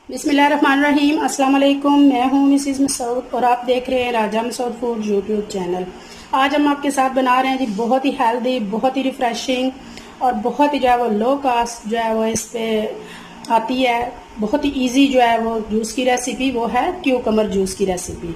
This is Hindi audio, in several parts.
बिस्मिल्लाहिर्रहमानिर्रहीम। अस्सलाम वालेकुम। मैं हूँ मिसिज़ मसूद और आप देख रहे हैं राजा मसूद फूड यूट्यूब चैनल। आज हम आपके साथ बना रहे हैं जी बहुत ही हेल्दी, बहुत ही रिफ़्रेशिंग और बहुत ही जो है वो लो कास्ट जो है वो इस पे आती है। बहुत ही इजी जो है वो जूस की रेसिपी वो है क्यूकम्बर जूस की रेसिपी।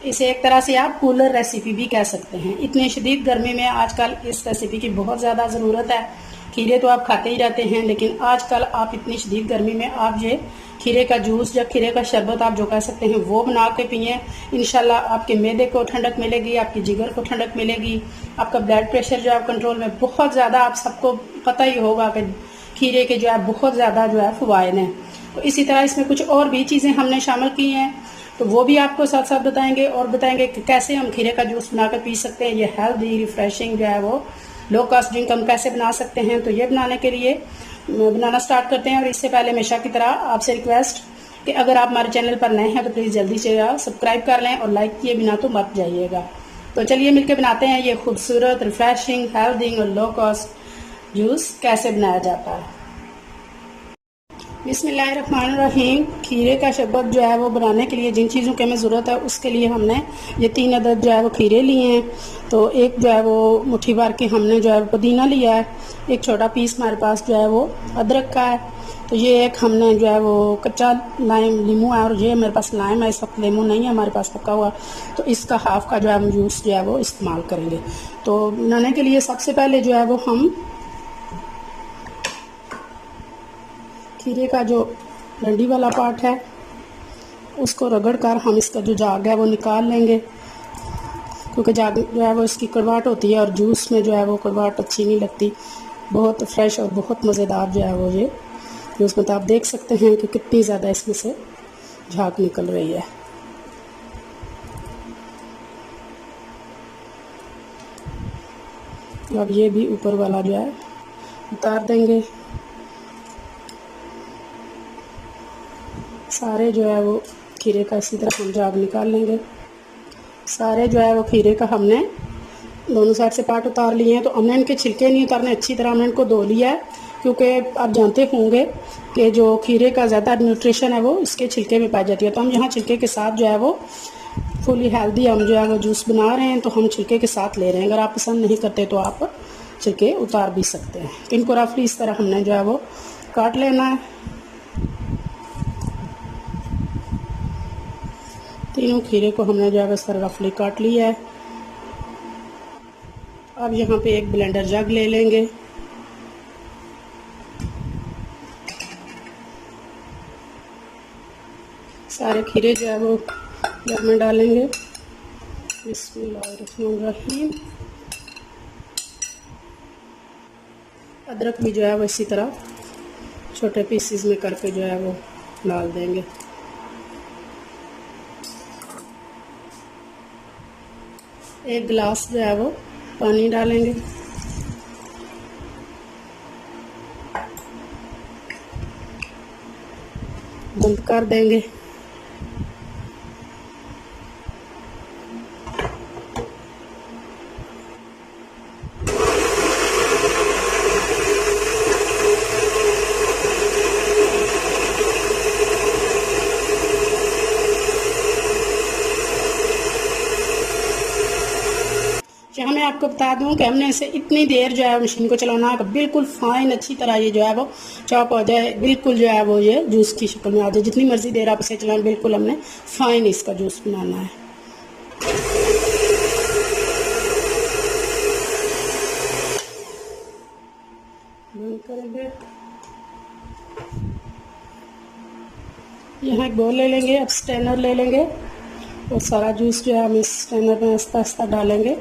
इसे एक तरह से आप कूलर रेसिपी भी कह सकते हैं। इतनी शदीद गर्मी में आजकल इस रेसिपी की बहुत ज़्यादा ज़रूरत है। खीरे तो आप खाते ही रहते हैं, लेकिन आजकल आप इतनी शदीद गर्मी में आप ये खीरे का जूस या खीरे का शरबत आप जो कह सकते हैं वो बना के पिए। इंशाल्लाह आपके मैदे को ठंडक मिलेगी, आपकी जिगर को ठंडक मिलेगी, आपका ब्लड प्रेशर जो है कंट्रोल में। बहुत ज़्यादा आप सबको पता ही होगा कि खीरे के जो है बहुत ज़्यादा जो है फ़वाइद हैं। तो इसी तरह इसमें कुछ और भी चीज़ें हमने शामिल की हैं, तो वो भी आपको साथ साथ बताएंगे और बताएंगे कि कैसे हम खीरे का जूस बनाकर पी सकते हैं। ये हेल्दी रिफ्रेशिंग जो है वो लो कास्ट ड्रिंक हम कैसे बना सकते हैं। तो ये बनाने के लिए बनाना स्टार्ट करते हैं। और इससे पहले हमेशा की तरह आपसे रिक्वेस्ट कि अगर आप हमारे चैनल पर नए हैं तो प्लीज़ जल्दी से सब्सक्राइब कर लें और लाइक किए बिना तो मत जाइएगा। तो चलिए मिलकर बनाते हैं ये खूबसूरत रिफ्रेशिंग हेल्दी और लो कास्ट जूस कैसे बनाया जाता है। बिस्मिल्लाहिर्रहमानिर्रहीम। खीरे का शरबत जो है वो बनाने के लिए जिन चीज़ों की हमें ज़रूरत है उसके लिए हमने ये 3 अदद जो है वो खीरे लिए हैं। तो एक जो है वो मुट्ठी भर के हमने जो है पुदीना लिया है। एक छोटा पीस हमारे पास जो है वो अदरक का है। तो ये एक हमने जो है वो कच्चा नींबू है और ये मेरे पास लाइम है, इस वक्त लेमू नहीं है हमारे पास पका हुआ। तो इसका हाफ का जो है हम जूस जो है वो इस्तेमाल करेंगे। तो बनाने के लिए सबसे पहले जो है वो हम खीरे का जो डंडी वाला पार्ट है उसको रगड़ कर हम इसका जो जाग है वो निकाल लेंगे, क्योंकि जाग जो है वो इसकी कड़वाहट होती है और जूस में जो है वो कड़वाहट अच्छी नहीं लगती। बहुत फ्रेश और बहुत मज़ेदार जो है वो ये जूस में। तो आप देख सकते हैं कि कितनी ज़्यादा इसमें से झाग निकल रही है। अब ये भी ऊपर वाला जो है उतार देंगे। सारे जो है वो खीरे का इसी तरह हम झाग निकाल लेंगे। सारे जो है वो खीरे का हमने दोनों साइड से पार्ट उतार लिए हैं। तो हमने इनके छिलके नहीं उतारने, अच्छी तरह हमने इनको धो लिया है, क्योंकि आप जानते होंगे कि जो खीरे का ज़्यादा न्यूट्रिशन है वो इसके छिलके में पाई जाती है। तो हम यहाँ छिलके के साथ जो है वो फुली हेल्दी हम जो है वो जूस बना रहे हैं, तो हम छिलके के साथ ले रहे हैं। अगर आप पसंद नहीं करते तो आप छिलके उतार भी सकते हैं। इनको रफली इस तरह हमने जो है वो काट लेना है। तीनों खीरे को हमने जो है इस तरह रफली काट लिया है। अब यहाँ पे एक ब्लेंडर जग ले लेंगे। सारे खीरे जो है वो जग में डालेंगे। बिस्मिल्लाहिर्रहमानिर्रहीम। अदरक भी जो है वो इसी तरह छोटे पीसेस में करके जो है वो डाल देंगे। एक गिलास जो है वो पानी डालेंगे। बंद कर देंगे। यहाँ मैं आपको बता दूं कि हमने इसे इतनी देर जो है मशीन को चलाना है, बिल्कुल फाइन अच्छी तरह ये जो है वो चॉप हो जाए, बिल्कुल जो है वो ये जूस की शक्ल में आ जाए। जितनी मर्जी देर आप इसे चलाएं, बिल्कुल हमने फाइन इसका जूस बनाना है। बंद करेंगे। यहाँ एक बोल ले लेंगे, अब स्ट्रेनर ले लेंगे और सारा जूस जो है हम इस स्ट्रेनर में आस्ता आस्ता डालेंगे।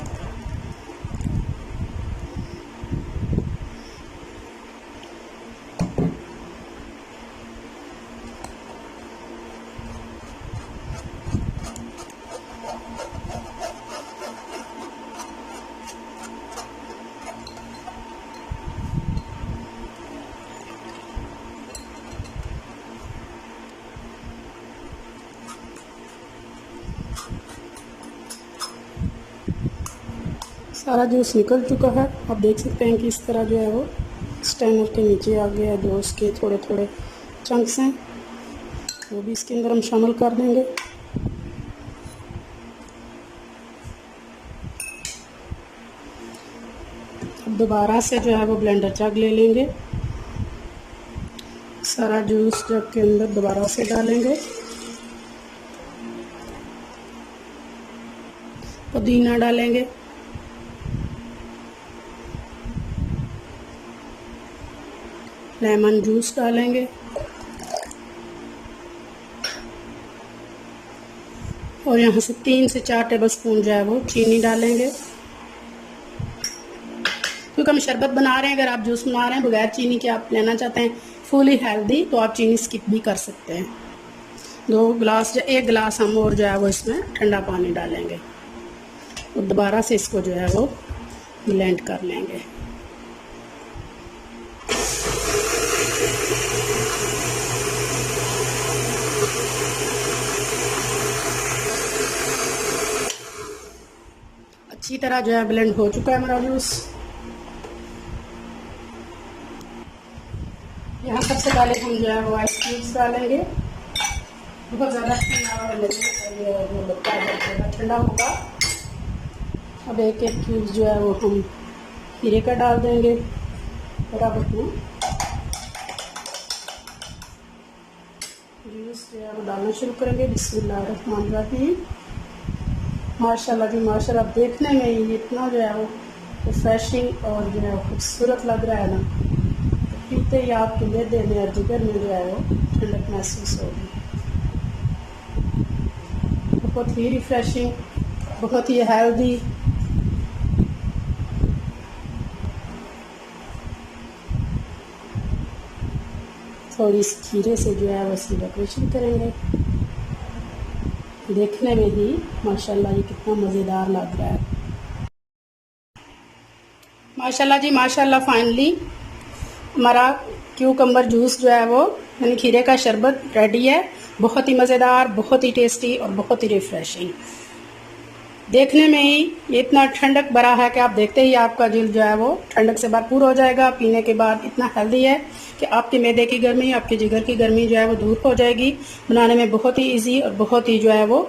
सारा जूस निकल चुका है। आप देख सकते हैं कि इस तरह जो है वो स्ट्रेनर के नीचे आ गया है, जो उसके थोड़े थोड़े चंक्स हैं। वो भी इसके अंदर हम शामिल कर देंगे। अब दोबारा से जो है वो ब्लेंडर जग ले लेंगे, सारा जूस जग के अंदर दोबारा से डालेंगे। पुदीना डालेंगे, लेमन जूस डालेंगे और यहाँ से 3 से 4 टेबलस्पून जो है वो चीनी डालेंगे। क्योंकि हम शरबत बना रहे हैं, अगर आप जूस बना रहे हैं बगैर चीनी के आप लेना चाहते हैं फुली हेल्दी, तो आप चीनी स्किप भी कर सकते हैं। 1 गिलास हम और जो है वो इसमें ठंडा पानी डालेंगे और दोबारा से इसको जो है वो ब्लेंड कर लेंगे। अच्छी तरह जो है ब्लेंड हो चुका है हमारा जूस। यहाँ सबसे पहले हम जो है वो आइस क्यूब्स डालेंगे। बहुत ज़्यादा ठंडा होगा। अब एक क्यूब्स जो है वो हम खीरे का डाल देंगे बराबर में। जूस जो है वो डालना शुरू करेंगे। बिस्मिल्लाहिर्रहमानिर्रहीम। माशाल्लाह जी माशाल्लाह, देखने में ही इतना जो है वो रिफ्रेशिंग और जो है खूबसूरत लग रहा है ना, पीते ही आपके मैदे में और जिगर में जो है वो ठंडक महसूस होगी। बहुत ही रिफ्रेशिंग, बहुत ही हेल्दी। थोड़ी इस खीरे से जो है वो इसकी डेकोरेशन करेंगे। देखने में ही माशाल्लाह ये कितना मज़ेदार लग रहा है। माशाल्लाह जी माशाल्लाह, फाइनली हमारा क्यूकम्बर जूस जो है वो यानी खीरे का शरबत रेडी है। बहुत ही मज़ेदार, बहुत ही टेस्टी और बहुत ही रिफ्रेशिंग। देखने में ही ये इतना ठंडक भरा है कि आप देखते ही आपका दिल जो है वो ठंडक से भरपूर हो जाएगा। पीने के बाद इतना हेल्दी है कि आपके मैदे की गर्मी, आपके जिगर की गर्मी जो है वो दूर हो जाएगी। बनाने में बहुत ही इजी और बहुत ही जो है वो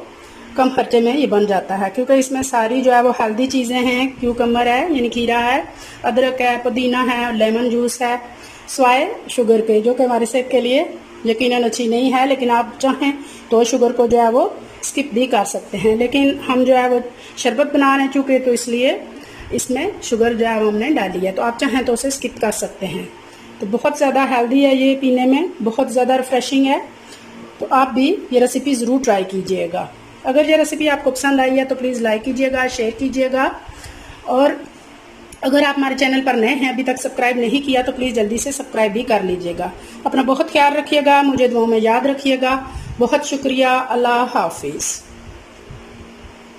कम खर्चे में ये बन जाता है, क्योंकि इसमें सारी जो है वो हेल्दी चीज़ें हैं। क्यूकम्बर है यानी खीरा है, अदरक है, पुदीना है और लेमन जूस है, स्वाय शुगर के, जो कि हमारी सेहत के लिए यकीनन अच्छी नहीं है, लेकिन आप चाहें तो शुगर को जो है वो स्किप भी कर सकते हैं। लेकिन हम जो है वो शरबत बना रहे हैं चूँकि, तो इसलिए इसमें शुगर जो है वो हमने डाली है, तो आप चाहें तो उसे स्किप कर सकते हैं। तो बहुत ज़्यादा हेल्दी है ये, पीने में बहुत ज़्यादा रिफ्रेशिंग है। तो आप भी ये रेसिपी ज़रूर ट्राई कीजिएगा। अगर ये रेसिपी आपको पसंद आई है तो प्लीज़ लाइक कीजिएगा, शेयर कीजिएगा, और अगर आप हमारे चैनल पर नए हैं, अभी तक सब्सक्राइब नहीं किया, तो प्लीज़ जल्दी से सब्सक्राइब भी कर लीजिएगा। अपना बहुत ख्याल रखिएगा, मुझे दुआओं में याद रखिएगा। बहुत शुक्रिया। अल्लाह हाफिज़।